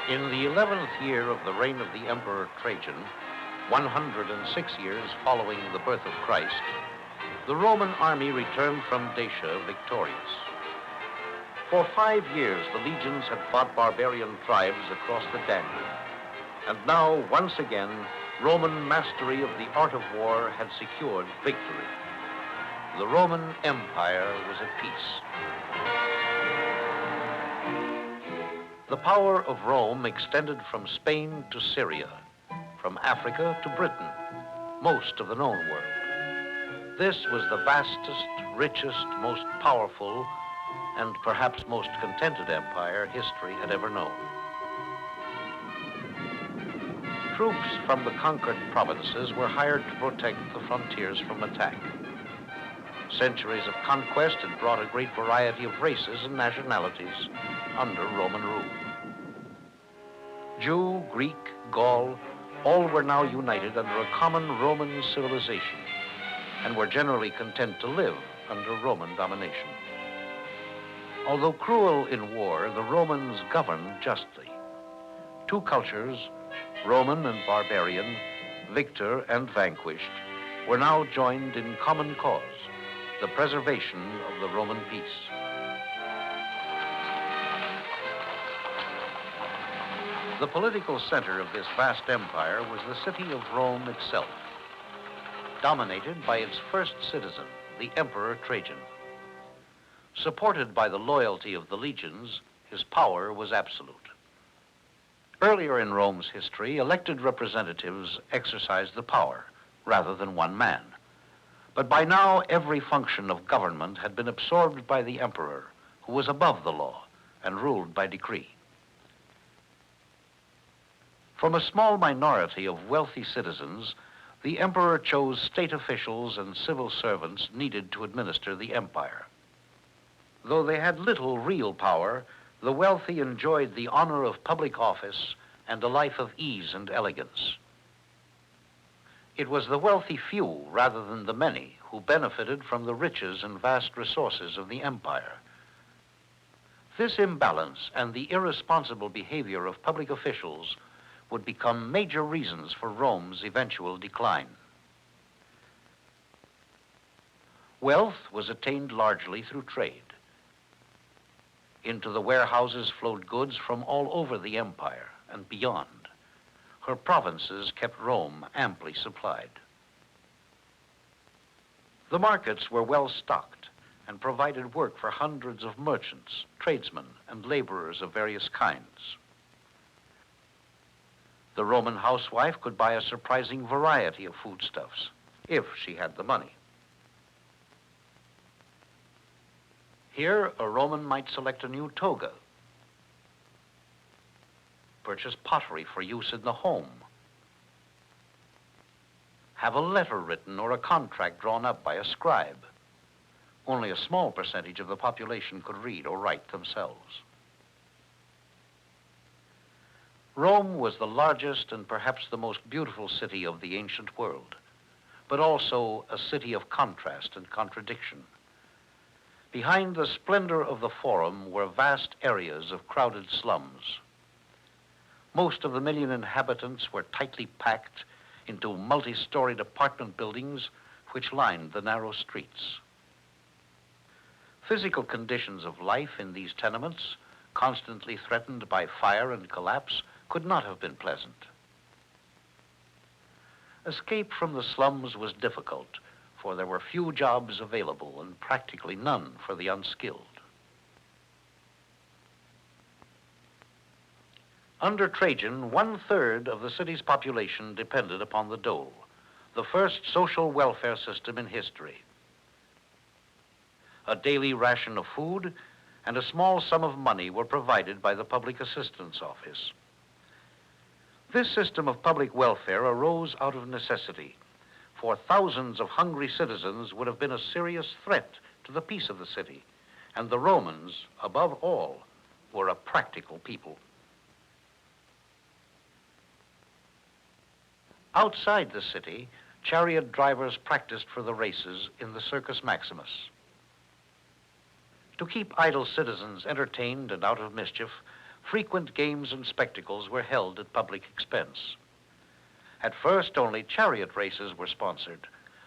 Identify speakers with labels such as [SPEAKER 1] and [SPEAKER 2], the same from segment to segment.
[SPEAKER 1] In the 11th year of the reign of the Emperor Trajan, 106 years following the birth of Christ, the Roman army returned from Dacia victorious. For 5 years, the legions had fought barbarian tribes across the Danube. And now, once again, Roman mastery of the art of war had secured victory. The Roman Empire was at peace. The power of Rome extended from Spain to Syria, from Africa to Britain, most of the known world. This was the vastest, richest, most powerful, and perhaps most contented empire history had ever known. Troops from the conquered provinces were hired to protect the frontiers from attack. Centuries of conquest had brought a great variety of races and nationalities under Roman rule. Jew, Greek, Gaul, all were now united under a common Roman civilization and were generally content to live under Roman domination. Although cruel in war, the Romans governed justly. Two cultures, Roman and barbarian, victor and vanquished, were now joined in common cause, the preservation of the Roman peace. The political center of this vast empire was the city of Rome itself, dominated by its first citizen, the Emperor Trajan. Supported by the loyalty of the legions, his power was absolute. Earlier in Rome's history, elected representatives exercised the power rather than one man. But by now, every function of government had been absorbed by the emperor, who was above the law and ruled by decree. From a small minority of wealthy citizens, the emperor chose state officials and civil servants needed to administer the empire. Though they had little real power, the wealthy enjoyed the honor of public office and a life of ease and elegance. It was the wealthy few, rather than the many, who benefited from the riches and vast resources of the empire. This imbalance and the irresponsible behavior of public officials would become major reasons for Rome's eventual decline. Wealth was attained largely through trade. Into the warehouses flowed goods from all over the empire and beyond. Her provinces kept Rome amply supplied. The markets were well stocked and provided work for hundreds of merchants, tradesmen, and laborers of various kinds. The Roman housewife could buy a surprising variety of foodstuffs, if she had the money. Here, a Roman might select a new toga, purchase pottery for use in the home, have a letter written or a contract drawn up by a scribe. Only a small percentage of the population could read or write themselves. Rome was the largest and perhaps the most beautiful city of the ancient world, but also a city of contrast and contradiction. Behind the splendor of the Forum were vast areas of crowded slums. Most of the million inhabitants were tightly packed into multi-storied apartment buildings which lined the narrow streets. Physical conditions of life in these tenements, constantly threatened by fire and collapse, could not have been pleasant. Escape from the slums was difficult, for there were few jobs available and practically none for the unskilled. Under Trajan, 1/3 of the city's population depended upon the dole, the first social welfare system in history. A daily ration of food and a small sum of money were provided by the Public Assistance Office. This system of public welfare arose out of necessity, for thousands of hungry citizens would have been a serious threat to the peace of the city, and the Romans, above all, were a practical people. Outside the city, chariot drivers practiced for the races in the Circus Maximus. To keep idle citizens entertained and out of mischief, frequent games and spectacles were held at public expense. At first, only chariot races were sponsored,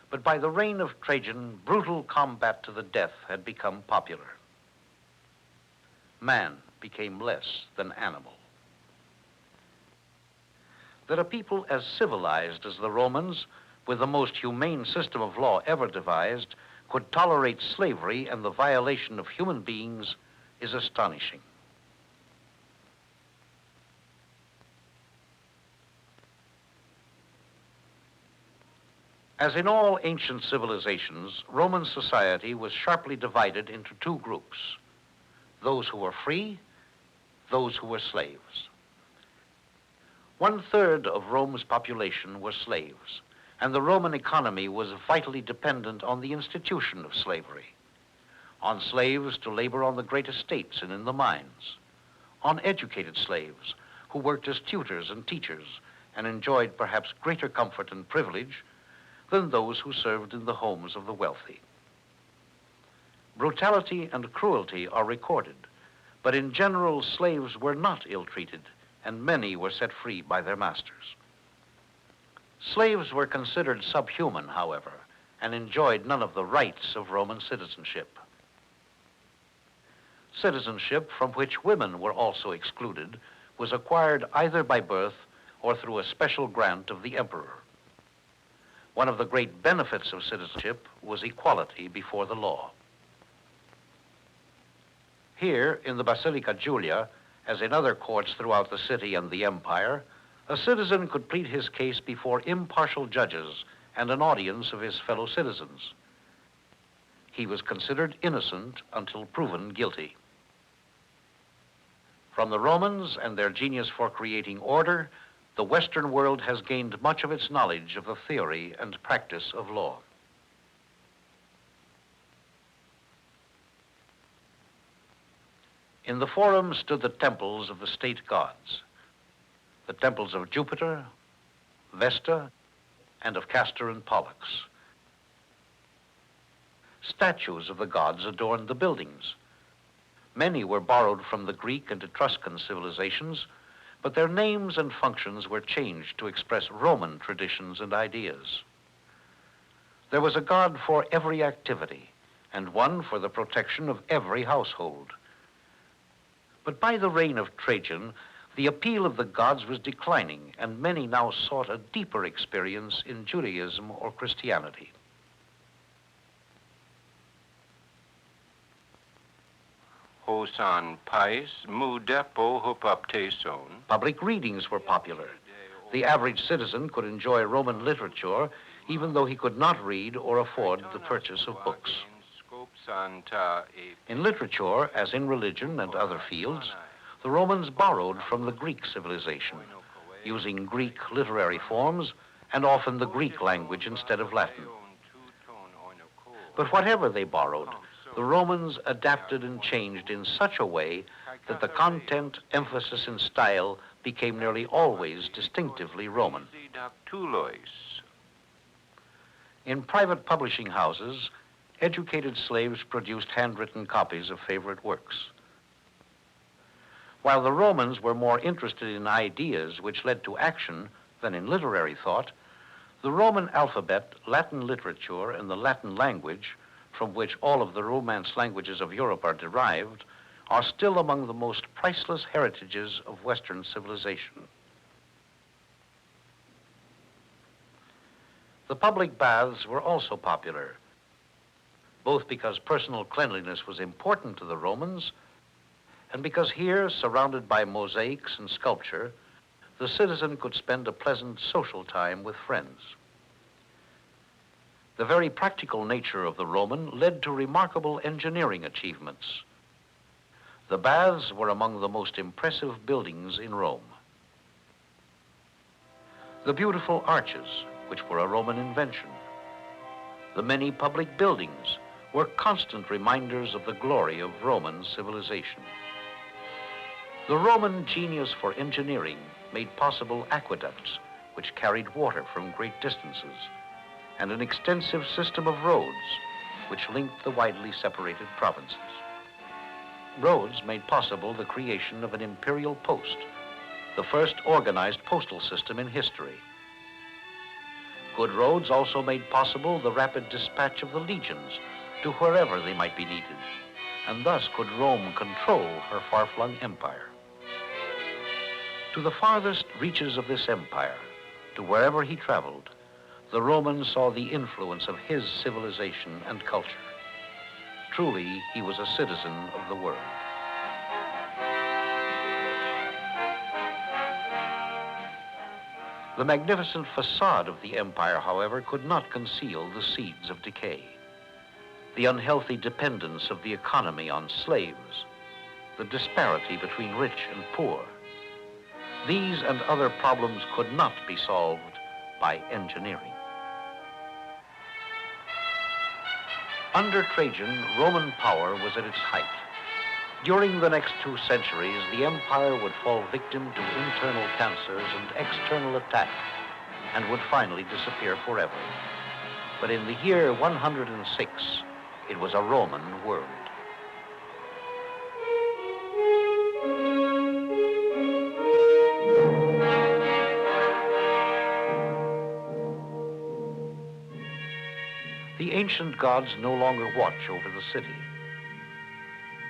[SPEAKER 1] but by the reign of Trajan, brutal combat to the death had become popular. Man became less than animal. That a people as civilized as the Romans, with the most humane system of law ever devised, could tolerate slavery and the violation of human beings is astonishing. As in all ancient civilizations, Roman society was sharply divided into two groups: those who were free, those who were slaves. 1/3 of Rome's population were slaves, and the Roman economy was vitally dependent on the institution of slavery, on slaves to labor on the great estates and in the mines, on educated slaves who worked as tutors and teachers and enjoyed perhaps greater comfort and privilege than those who served in the homes of the wealthy. Brutality and cruelty are recorded, but in general, slaves were not ill-treated, and many were set free by their masters. Slaves were considered subhuman, however, and enjoyed none of the rights of Roman citizenship. Citizenship, from which women were also excluded, was acquired either by birth or through a special grant of the emperor. One of the great benefits of citizenship was equality before the law. Here, in the Basilica Julia, as in other courts throughout the city and the empire, a citizen could plead his case before impartial judges and an audience of his fellow citizens. He was considered innocent until proven guilty. From the Romans and their genius for creating order, the Western world has gained much of its knowledge of the theory and practice of law. In the forum stood the temples of the state gods, the temples of Jupiter, Vesta, and of Castor and Pollux. Statues of the gods adorned the buildings. Many were borrowed from the Greek and Etruscan civilizations, but their names and functions were changed to express Roman traditions and ideas. There was a god for every activity, and one for the protection of every household. But by the reign of Trajan, the appeal of the gods was declining, and many now sought a deeper experience in Judaism or Christianity.
[SPEAKER 2] Hosan pais mu depo hupapteson.
[SPEAKER 1] Public readings were popular. The average citizen could enjoy Roman literature even though he could not read or afford the purchase of books. In literature, as in religion and other fields, the Romans borrowed from the Greek civilization, using Greek literary forms and often the Greek language instead of Latin. But whatever they borrowed, the Romans adapted and changed in such a way that the content, emphasis, and style became nearly always distinctively Roman. In private publishing houses, educated slaves produced handwritten copies of favorite works. While the Romans were more interested in ideas which led to action than in literary thought, the Roman alphabet, Latin literature, and the Latin language, from which all of the Romance languages of Europe are derived, are still among the most priceless heritages of Western civilization. The public baths were also popular, both because personal cleanliness was important to the Romans and because here, surrounded by mosaics and sculpture, the citizen could spend a pleasant social time with friends. The very practical nature of the Roman led to remarkable engineering achievements. The baths were among the most impressive buildings in Rome. The beautiful arches, which were a Roman invention, the many public buildings were constant reminders of the glory of Roman civilization. The Roman genius for engineering made possible aqueducts, which carried water from great distances, and an extensive system of roads, which linked the widely separated provinces. Roads made possible the creation of an imperial post, the first organized postal system in history. Good roads also made possible the rapid dispatch of the legions to wherever they might be needed, and thus could Rome control her far-flung empire. To the farthest reaches of this empire, to wherever he traveled, the Romans saw the influence of his civilization and culture. Truly, he was a citizen of the world. The magnificent facade of the empire, however, could not conceal the seeds of decay. The unhealthy dependence of the economy on slaves, the disparity between rich and poor. These and other problems could not be solved by engineering. Under Trajan, Roman power was at its height. During the next 2 centuries, the empire would fall victim to internal cancers and external attack, and would finally disappear forever. But in the year 106, it was a Roman world. The ancient gods no longer watch over the city.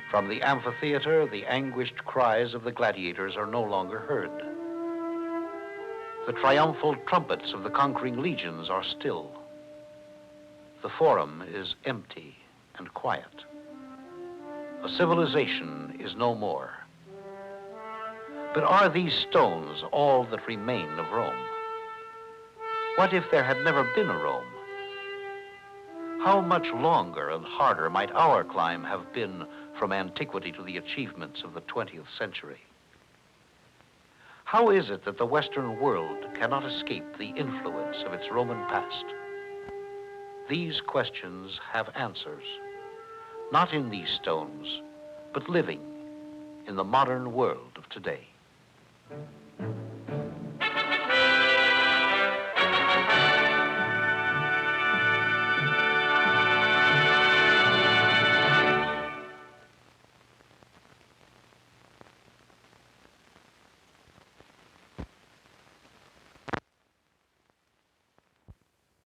[SPEAKER 1] From the amphitheater, the anguished cries of the gladiators are no longer heard. The triumphal trumpets of the conquering legions are still. The forum is empty and quiet. A civilization is no more. But are these stones all that remain of Rome? What if there had never been a Rome? How much longer and harder might our climb have been from antiquity to the achievements of the 20th century? How is it that the Western world cannot escape the influence of its Roman past? These questions have answers, not in these stones, but living in the modern world of today.